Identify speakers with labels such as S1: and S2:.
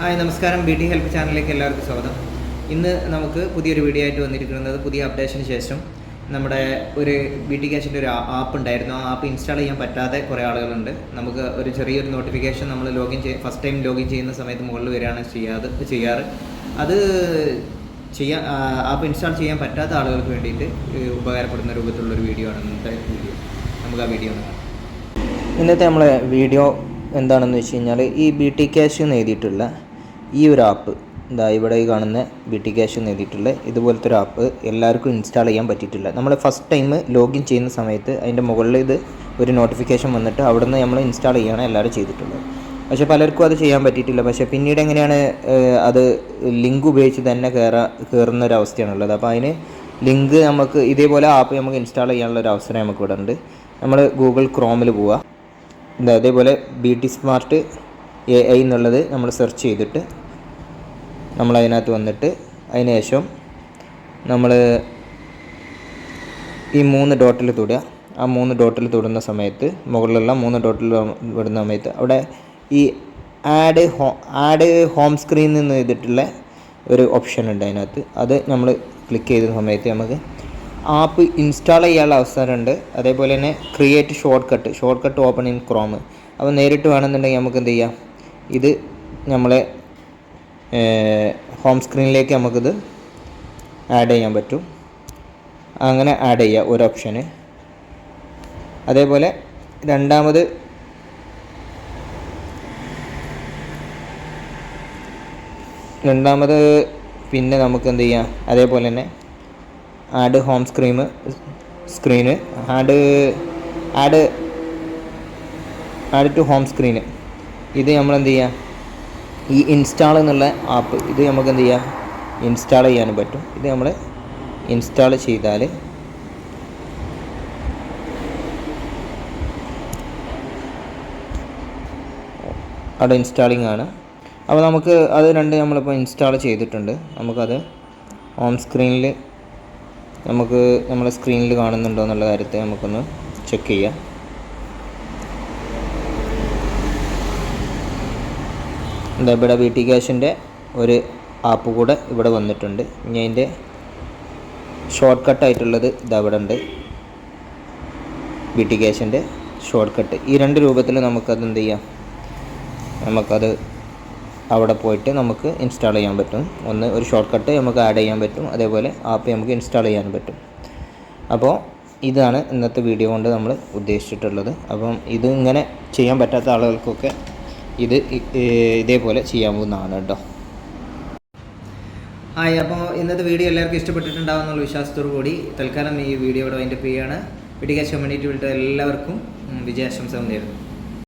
S1: Hi നമസ്കാരം. BT help ചാനലിലേക്ക് എല്ലാവർക്കും സ്വാഗതം. ഇന്ന് നമുക്ക് പുതിയൊരു വീഡിയോ ആയിട്ട് വന്നിരിക്കുന്നത് പുതിയ അപ്ഡേഷന് ശേഷം നമ്മുടെ ഒരു BT ക്യാഷിൻ്റെ ഒരു ആപ്പ് ഉണ്ടായിരുന്നു. ആ ആപ്പ് ഇൻസ്റ്റാൾ ചെയ്യാൻ പറ്റാതെ കുറേ ആളുകളുണ്ട്. നമുക്ക് ഒരു ചെറിയൊരു നോട്ടിഫിക്കേഷൻ നമ്മൾ ഫസ്റ്റ് ടൈം ലോഗിൻ ചെയ്യുന്ന സമയത്ത് മുകളിൽ വരികയാണ് ചെയ്യാറ്. അത് ആപ്പ് ഇൻസ്റ്റാൾ ചെയ്യാൻ പറ്റാത്ത ആളുകൾക്ക് വേണ്ടിയിട്ട് ഉപകാരപ്പെടുന്ന രൂപത്തിലുള്ളൊരു വീഡിയോ ആണ് ഇന്നത്തെ വീഡിയോ. നമുക്ക് ആ വീഡിയോ ഒന്ന് കാണാം. ഇന്നത്തെ നമ്മളെ വീഡിയോ എന്താണെന്ന് വെച്ച് കഴിഞ്ഞാൽ ഈ BT ക്യാഷ് എന്ന് എഴുതിയിട്ടുള്ള ഈ ഒരു ആപ്പ് ഇവിടെ ഈ കാണുന്ന BT ക്യാഷ് എന്ന് എഴുതിയിട്ടുള്ള ഇതുപോലത്തെ ഒരു ആപ്പ് എല്ലാവർക്കും ഇൻസ്റ്റാൾ ചെയ്യാൻ പറ്റിയിട്ടില്ല. നമ്മൾ ഫസ്റ്റ് ടൈം ലോഗിൻ ചെയ്യുന്ന സമയത്ത് അതിൻ്റെ മുകളിൽ ഒരു നോട്ടിഫിക്കേഷൻ വന്നിട്ട് അവിടെ നിന്ന് നമ്മൾ ഇൻസ്റ്റാൾ ചെയ്യുകയാണ് എല്ലാവരും ചെയ്തിട്ടുള്ളത്. പക്ഷേ പലർക്കും അത് ചെയ്യാൻ പറ്റിയിട്ടില്ല. പക്ഷേ പിന്നീട് എങ്ങനെയാണ് അത് ലിങ്ക് ഉപയോഗിച്ച് തന്നെ കയറുന്ന ഒരു അവസ്ഥയാണുള്ളത്. അപ്പോൾ അതിന് ലിങ്ക് നമുക്ക് ഇതേപോലെ ആപ്പ് നമുക്ക് ഇൻസ്റ്റാൾ ചെയ്യാനുള്ള ഒരു അവസരം നമുക്ക് ഇവിടെ ഉണ്ട്. നമ്മൾ ഗൂഗിൾ ക്രോമിൽ പോവുക. അതേപോലെ BT സ്മാർട്ട് AI എന്നുള്ളത് നമ്മൾ സെർച്ച് ചെയ്തിട്ട് നമ്മളതിനകത്ത് വന്നിട്ട് അതിന് ശേഷം നമ്മൾ ഈ 3 ഡോട്ടിൽ തൊടുക. ആ 3 ഡോട്ടിൽ തൊടുന്ന സമയത്ത് മുകളിലുള്ള 3 ഡോട്ടിൽ വിടുന്ന സമയത്ത് അവിടെ ഈ ആഡ് ഹോം സ്ക്രീൻ എന്ന് ചെയ്തിട്ടുള്ള ഒരു ഓപ്ഷൻ ഉണ്ട് അതിനകത്ത്. അത് നമ്മൾ ക്ലിക്ക് ചെയ്ത സമയത്ത് നമുക്ക് ആപ്പ് ഇൻസ്റ്റാൾ ചെയ്യാനുള്ള അവസരമുണ്ട്. അതേപോലെ തന്നെ create short cut open in Chrome. അപ്പോൾ നേരിട്ട് വേണമെന്നുണ്ടെങ്കിൽ നമുക്ക് എന്ത് ചെയ്യാം, ഇത് നമ്മളെ ഹോം സ്ക്രീനിലേക്ക് നമുക്കിത് ആഡ് ചെയ്യാൻ പറ്റും. അങ്ങനെ ആഡ് ചെയ്യുക ഒരു ഓപ്ഷന്. അതേപോലെ രണ്ടാമത് പിന്നെ നമുക്ക് എന്ത് ചെയ്യാം, അതേപോലെ തന്നെ add home screen add to home screen. ഇത് നമ്മളെന്ത് ചെയ്യുക, ഈ ഇൻസ്റ്റാൾ എന്നുള്ള ആപ്പ് ഇത് നമുക്ക് എന്ത് ചെയ്യാം, ഇൻസ്റ്റാൾ ചെയ്യാനും പറ്റും. ഇത് നമ്മൾ ഇൻസ്റ്റാൾ ചെയ്താൽ അവിടെ ഇൻസ്റ്റാളിങ് ആണ്. അപ്പോൾ നമുക്ക് അത് നമ്മളിപ്പോൾ ഇൻസ്റ്റാൾ ചെയ്തിട്ടുണ്ട്. നമുക്കത് ഹോം സ്ക്രീനിൽ നമുക്ക് നമ്മുടെ സ്ക്രീനിൽ കാണുന്നുണ്ടോ എന്നുള്ള കാര്യത്തെ നമുക്കൊന്ന് ചെക്ക് ചെയ്യാം. ഇവിടെ BT ക്യാഷിൻ്റെ ഒരു ആപ്പ് കൂടെ ഇവിടെ വന്നിട്ടുണ്ട്. ഇനി അതിൻ്റെ ഷോർട്ട് കട്ടായിട്ടുള്ളത് ഇവിടെ ഉണ്ട്. BT ക്യാഷിൻ്റെ ഷോർട്ട് കട്ട് ഈ 2 രൂപത്തിൽ നമുക്കത് എന്ത് ചെയ്യാം, നമുക്കത് അവിടെ പോയിട്ട് നമുക്ക് ഇൻസ്റ്റാൾ ചെയ്യാൻ പറ്റും. ഒരു ഷോർട്ട് കട്ട് നമുക്ക് ആഡ് ചെയ്യാൻ പറ്റും. അതേപോലെ ആപ്പ് നമുക്ക് ഇൻസ്റ്റാൾ ചെയ്യാൻ പറ്റും. അപ്പോൾ ഇതാണ് ഇന്നത്തെ വീഡിയോ കൊണ്ട് നമ്മൾ ഉദ്ദേശിച്ചിട്ടുള്ളത്. അപ്പം ഇത് ഇങ്ങനെ ചെയ്യാൻ പറ്റാത്ത ആളുകൾക്കൊക്കെ ഇതേപോലെ ചെയ്യാവുന്നതാണ് കേട്ടോ. ഹായ്, അപ്പോൾ ഇന്നത്തെ വീഡിയോ എല്ലാവർക്കും ഇഷ്ടപ്പെട്ടിട്ടുണ്ടാകുന്നുള്ള വിശ്വാസത്തോടു കൂടി തൽക്കാലം ഈ വീഡിയോ ഇവിടെ വൈൻഡപ്പ് ചെയ്യുകയാണ്. BT ക്യാഷ് കമ്മ്യൂണിറ്റി വിളിച്ച എല്ലാവർക്കും വിജയാശംസ നേരുന്നു.